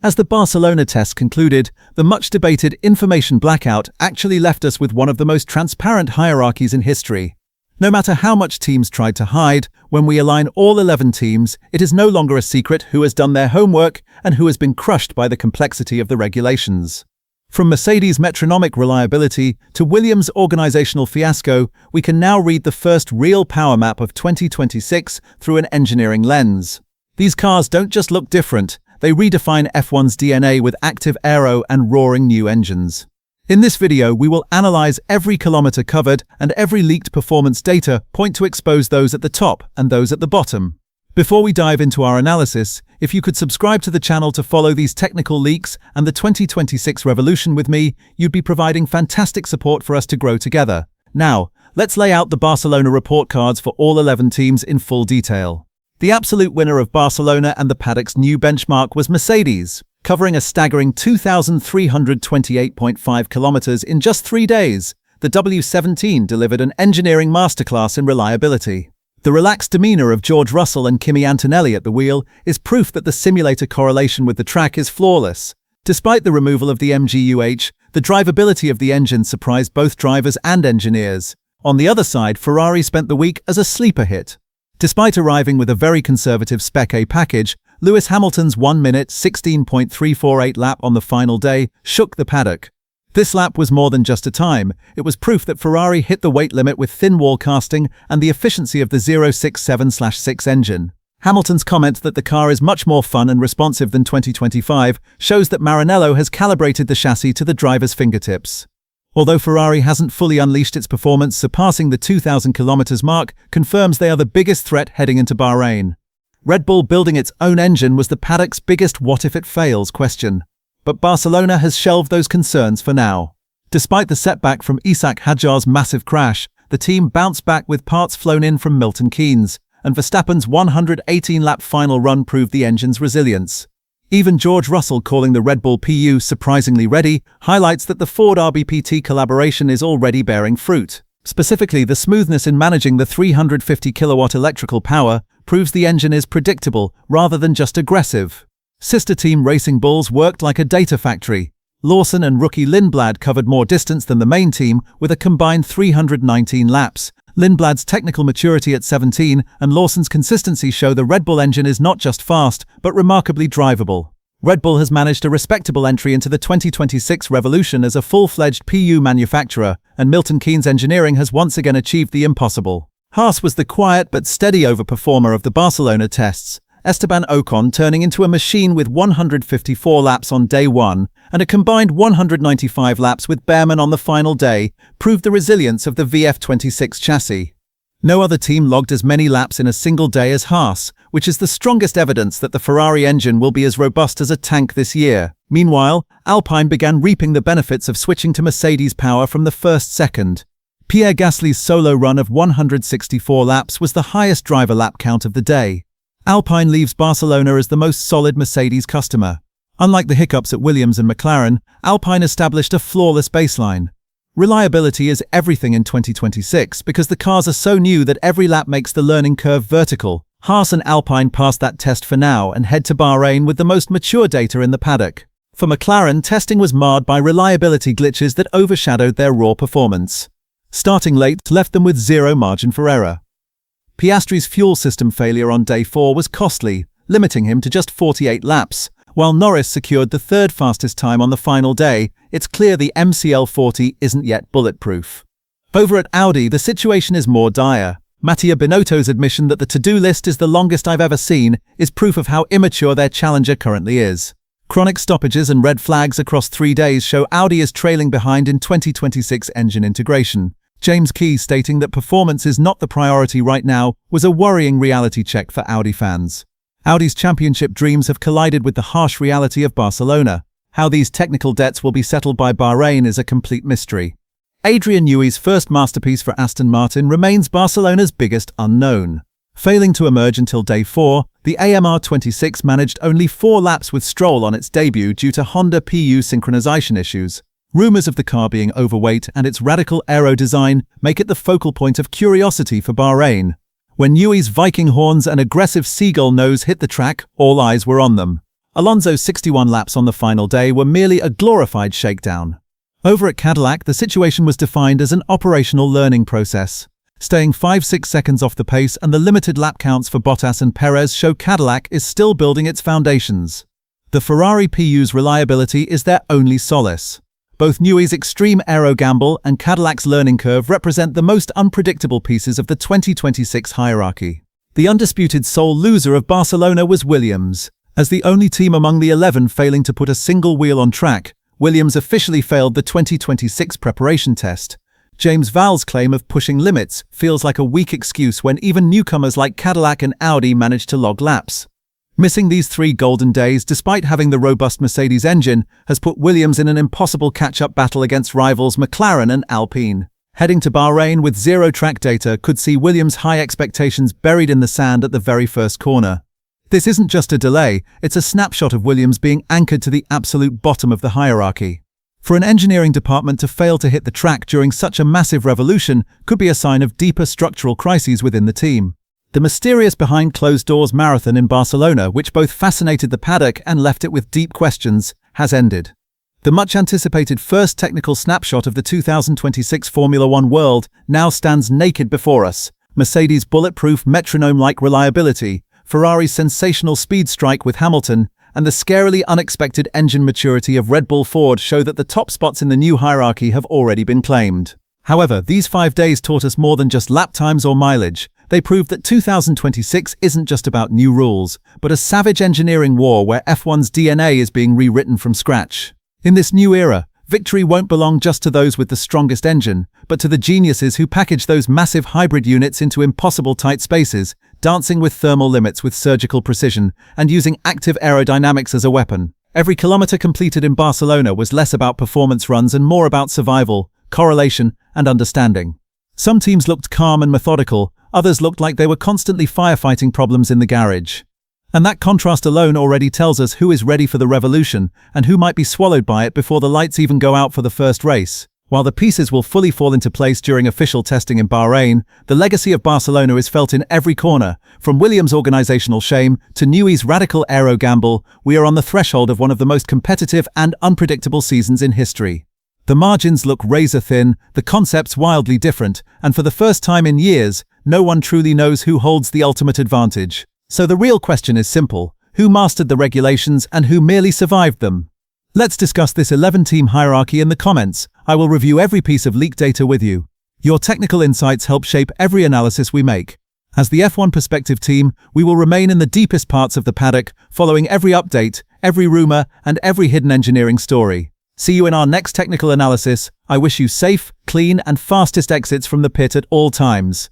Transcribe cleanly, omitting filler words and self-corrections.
As the Barcelona test concluded, the much-debated information blackout actually left us with one of the most transparent hierarchies in history. No matter how much teams tried to hide, when we align all 11 teams, it is no longer a secret who has done their homework and who has been crushed by the complexity of the regulations. From Mercedes' metronomic reliability to Williams' organizational fiasco, we can now read the first real power map of 2026 through an engineering lens. These cars don't just look different, they redefine F1's DNA with active aero and roaring new engines. In this video, we will analyze every kilometer covered and every leaked performance data point to expose those at the top and those at the bottom. Before we dive into our analysis, if you could subscribe to the channel to follow these technical leaks and the 2026 revolution with me, you'd be providing fantastic support for us to grow together. Now, let's lay out the Barcelona report cards for all 11 teams in full detail. The absolute winner of Barcelona and the paddock's new benchmark was Mercedes, covering a staggering 2,328.5 kilometers in just 3 days. The W17 delivered an engineering masterclass in reliability. The relaxed demeanor of George Russell and Kimi Antonelli at the wheel is proof that the simulator correlation with the track is flawless. Despite the removal of the MGUH, the drivability of the engine surprised both drivers and engineers. On the other side, Ferrari spent the week as a sleeper hit. Despite arriving with a very conservative Spec-A package, Lewis Hamilton's 1-minute 16.348 lap on the final day shook the paddock. This lap was more than just a time, it was proof that Ferrari hit the weight limit with thin wall casting and the efficiency of the 067/6 engine. Hamilton's comment that the car is much more fun and responsive than 2025 shows that Maranello has calibrated the chassis to the driver's fingertips. Although Ferrari hasn't fully unleashed its performance, surpassing the 2,000 kilometers mark confirms they are the biggest threat heading into Bahrain. Red Bull building its own engine was the paddock's biggest what-if-it-fails question. But Barcelona has shelved those concerns for now. Despite the setback from Isaac Hadjar's massive crash, the team bounced back with parts flown in from Milton Keynes, and Verstappen's 118-lap final run proved the engine's resilience. Even George Russell calling the Red Bull PU surprisingly ready highlights that the Ford RBPT collaboration is already bearing fruit. Specifically, the smoothness in managing the 350 kilowatt electrical power proves the engine is predictable rather than just aggressive. Sister team Racing Bulls worked like a data factory. Lawson and rookie Lindblad covered more distance than the main team with a combined 319 laps. Lindblad's technical maturity at 17 and Lawson's consistency show the Red Bull engine is not just fast, but remarkably drivable. Red Bull has managed a respectable entry into the 2026 revolution as a full-fledged PU manufacturer, and Milton Keynes engineering has once again achieved the impossible. Haas was the quiet but steady overperformer of the Barcelona tests. Esteban Ocon turning into a machine with 154 laps on day 1 and a combined 195 laps with Behrman on the final day proved the resilience of the VF26 chassis. No other team logged as many laps in a single day as Haas, which is the strongest evidence that the Ferrari engine will be as robust as a tank this year. Meanwhile, Alpine began reaping the benefits of switching to Mercedes power from the first second. Pierre Gasly's solo run of 164 laps was the highest driver lap count of the day. Alpine leaves Barcelona as the most solid Mercedes customer. Unlike the hiccups at Williams and McLaren, Alpine established a flawless baseline. Reliability is everything in 2026 because the cars are so new that every lap makes the learning curve vertical. Haas and Alpine pass that test for now and head to Bahrain with the most mature data in the paddock. For McLaren, testing was marred by reliability glitches that overshadowed their raw performance. Starting late left them with zero margin for error. Piastri's fuel system failure on day 4 was costly, limiting him to just 48 laps. While Norris secured the third fastest time on the final day, it's clear the MCL40 isn't yet bulletproof. Over at Audi, the situation is more dire. Mattia Binotto's admission that the to-do list is the longest I've ever seen is proof of how immature their challenger currently is. Chronic stoppages and red flags across 3 days show Audi is trailing behind in 2026 engine integration. James Key stating that performance is not the priority right now was a worrying reality check for Audi fans. Audi's championship dreams have collided with the harsh reality of Barcelona. How these technical debts will be settled by Bahrain is a complete mystery. Adrian Newey's first masterpiece for Aston Martin remains Barcelona's biggest unknown. Failing to emerge until day 4, the AMR26 managed only 4 laps with Stroll on its debut due to Honda PU synchronization issues. Rumors of the car being overweight and its radical aero design make it the focal point of curiosity for Bahrain. When Newey's Viking horns and aggressive seagull nose hit the track, all eyes were on them. Alonso's 61 laps on the final day were merely a glorified shakedown. Over at Cadillac, the situation was defined as an operational learning process. Staying 5-6 seconds off the pace and the limited lap counts for Bottas and Perez show Cadillac is still building its foundations. The Ferrari PU's reliability is their only solace. Both Newey's extreme aero gamble and Cadillac's learning curve represent the most unpredictable pieces of the 2026 hierarchy. The undisputed sole loser of Barcelona was Williams. As the only team among the 11 failing to put a single wheel on track, Williams officially failed the 2026 preparation test. James Vowles' claim of pushing limits feels like a weak excuse when even newcomers like Cadillac and Audi managed to log laps. Missing these 3 golden days despite having the robust Mercedes engine has put Williams in an impossible catch-up battle against rivals McLaren and Alpine. Heading to Bahrain with zero track data could see Williams' high expectations buried in the sand at the very first corner. This isn't just a delay, it's a snapshot of Williams being anchored to the absolute bottom of the hierarchy. For an engineering department to fail to hit the track during such a massive revolution could be a sign of deeper structural crises within the team. The mysterious behind-closed-doors marathon in Barcelona, which both fascinated the paddock and left it with deep questions, has ended. The much-anticipated first technical snapshot of the 2026 Formula One world now stands naked before us. Mercedes' bulletproof metronome-like reliability, Ferrari's sensational speed strike with Hamilton, and the scarily unexpected engine maturity of Red Bull Ford show that the top spots in the new hierarchy have already been claimed. However, these 5 days taught us more than just lap times or mileage. They proved that 2026 isn't just about new rules, but a savage engineering war where F1's DNA is being rewritten from scratch. In this new era, victory won't belong just to those with the strongest engine, but to the geniuses who package those massive hybrid units into impossible tight spaces, dancing with thermal limits with surgical precision, and using active aerodynamics as a weapon. Every kilometer completed in Barcelona was less about performance runs and more about survival, correlation, and understanding. Some teams looked calm and methodical, others looked like they were constantly firefighting problems in the garage. And that contrast alone already tells us who is ready for the revolution and who might be swallowed by it before the lights even go out for the first race. While the pieces will fully fall into place during official testing in Bahrain, the legacy of Barcelona is felt in every corner. From Williams' organizational shame to Newey's radical aero gamble, we are on the threshold of one of the most competitive and unpredictable seasons in history. The margins look razor thin, the concepts wildly different, and for the first time in years, no one truly knows who holds the ultimate advantage. So the real question is simple: who mastered the regulations and who merely survived them? Let's discuss this 11-team hierarchy in the comments. I will review every piece of leaked data with you. Your technical insights help shape every analysis we make. As the F1 Perspective team, we will remain in the deepest parts of the paddock, following every update, every rumor, and every hidden engineering story. See you in our next technical analysis. I wish you safe, clean, and fastest exits from the pit at all times.